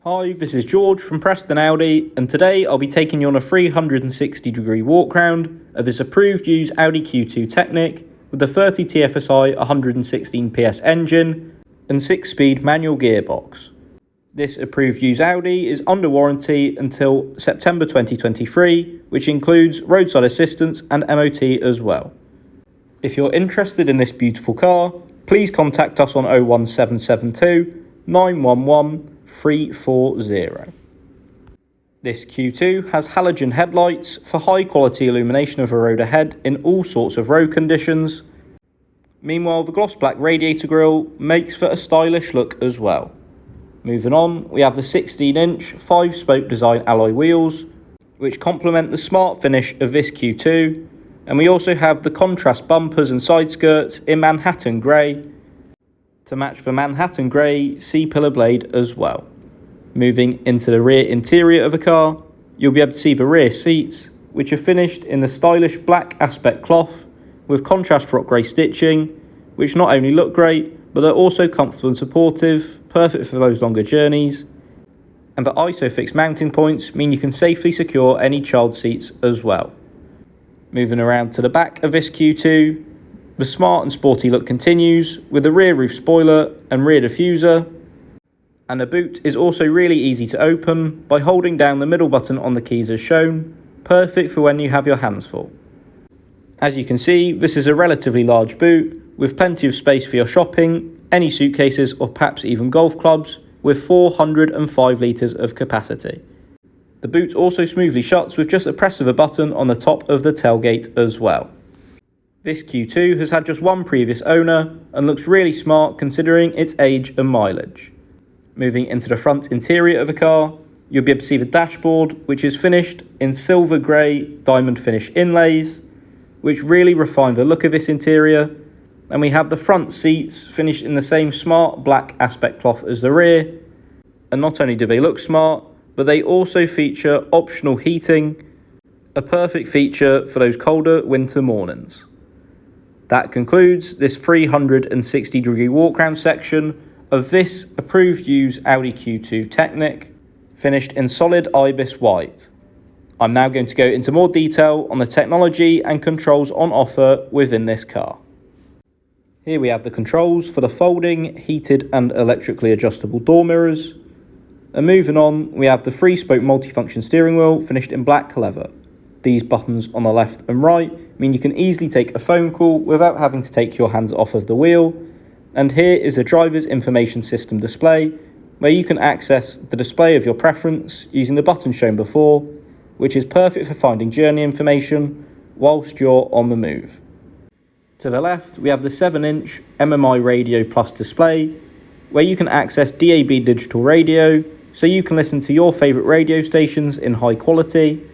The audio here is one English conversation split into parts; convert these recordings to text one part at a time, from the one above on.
Hi, this is George from Preston Audi, and today I'll be taking you on a 360-degree walk round of this approved used Audi Q2 Technik with the 30 TFSI 116 PS engine and 6-speed manual gearbox. This approved used Audi is under warranty until September 2023, which includes roadside assistance and MOT as well. If you're interested in this beautiful car, please contact us on 01772 911 340. This Q2 has halogen headlights for high quality illumination of a road ahead in all sorts of road conditions. Meanwhile, the gloss black radiator grille makes for a stylish look as well. Moving on, we have the 16-inch 5-spoke design alloy wheels, which complement the smart finish of this Q2, and we also have the contrast bumpers and side skirts in Manhattan Grey to match the Manhattan Grey C-pillar blade as well. Moving into the rear interior of the car, you'll be able to see the rear seats, which are finished in the stylish black aspect cloth with contrast rock grey stitching, which not only look great, but they're also comfortable and supportive, perfect for those longer journeys. And the ISOFIX mounting points mean you can safely secure any child seats as well. Moving around to the back of this Q2, the smart and sporty look continues with the rear roof spoiler and rear diffuser, and the boot is also really easy to open by holding down the middle button on the keys as shown, perfect for when you have your hands full. As you can see, this is a relatively large boot with plenty of space for your shopping, any suitcases or perhaps even golf clubs, with 405 litres of capacity. The boot also smoothly shuts with just a press of a button on the top of the tailgate as well. This Q2 has had just one previous owner and looks really smart considering its age and mileage. Moving into the front interior of the car, you'll be able to see the dashboard, which is finished in silver grey diamond finish inlays, which really refine the look of this interior. And we have the front seats finished in the same smart black aspect cloth as the rear. And not only do they look smart, but they also feature optional heating, a perfect feature for those colder winter mornings. That concludes this 360-degree walk round section of this approved used Audi Q2 Technik, finished in solid ibis white. I'm now going to go into more detail on the technology and controls on offer within this car. Here we have the controls for the folding, heated and electrically adjustable door mirrors. And moving on, we have the 3-spoke multifunction steering wheel finished in black leather. These buttons on the left and right mean you can easily take a phone call without having to take your hands off of the wheel. And here is the driver's information system display, where you can access the display of your preference using the button shown before, which is perfect for finding journey information whilst you're on the move. To the left, we have the 7-inch MMI Radio Plus display, where you can access DAB digital radio, so you can listen to your favourite radio stations in high quality.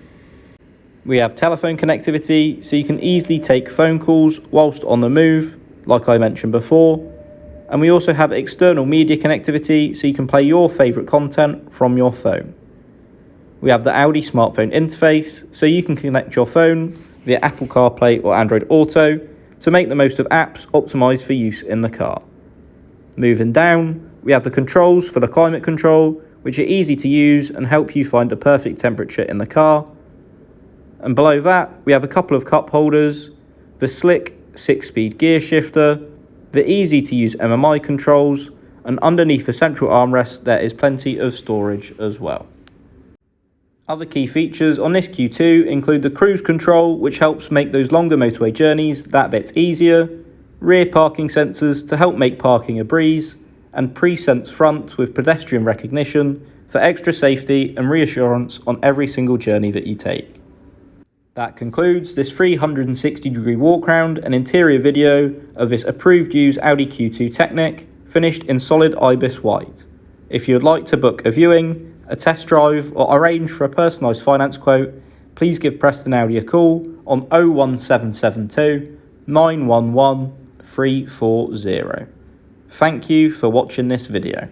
We have telephone connectivity, so you can easily take phone calls whilst on the move, like I mentioned before. And we also have external media connectivity, so you can play your favourite content from your phone. We have the Audi smartphone interface, so you can connect your phone via Apple CarPlay or Android Auto to make the most of apps optimised for use in the car. Moving down, we have the controls for the climate control, which are easy to use and help you find the perfect temperature in the car. And below that, we have a couple of cup holders, the slick 6-speed gear shifter, the easy-to-use MMI controls, and underneath the central armrest there is plenty of storage as well. Other key features on this Q2 include the cruise control, which helps make those longer motorway journeys that bit easier, rear parking sensors to help make parking a breeze, and pre-sense front with pedestrian recognition for extra safety and reassurance on every single journey that you take. That concludes this 360-degree walk round and interior video of this approved used Audi Q2 Technik, finished in solid ibis white. If you would like to book a viewing, a test drive or arrange for a personalised finance quote, please give Preston Audi a call on 01772 911 340. Thank you for watching this video.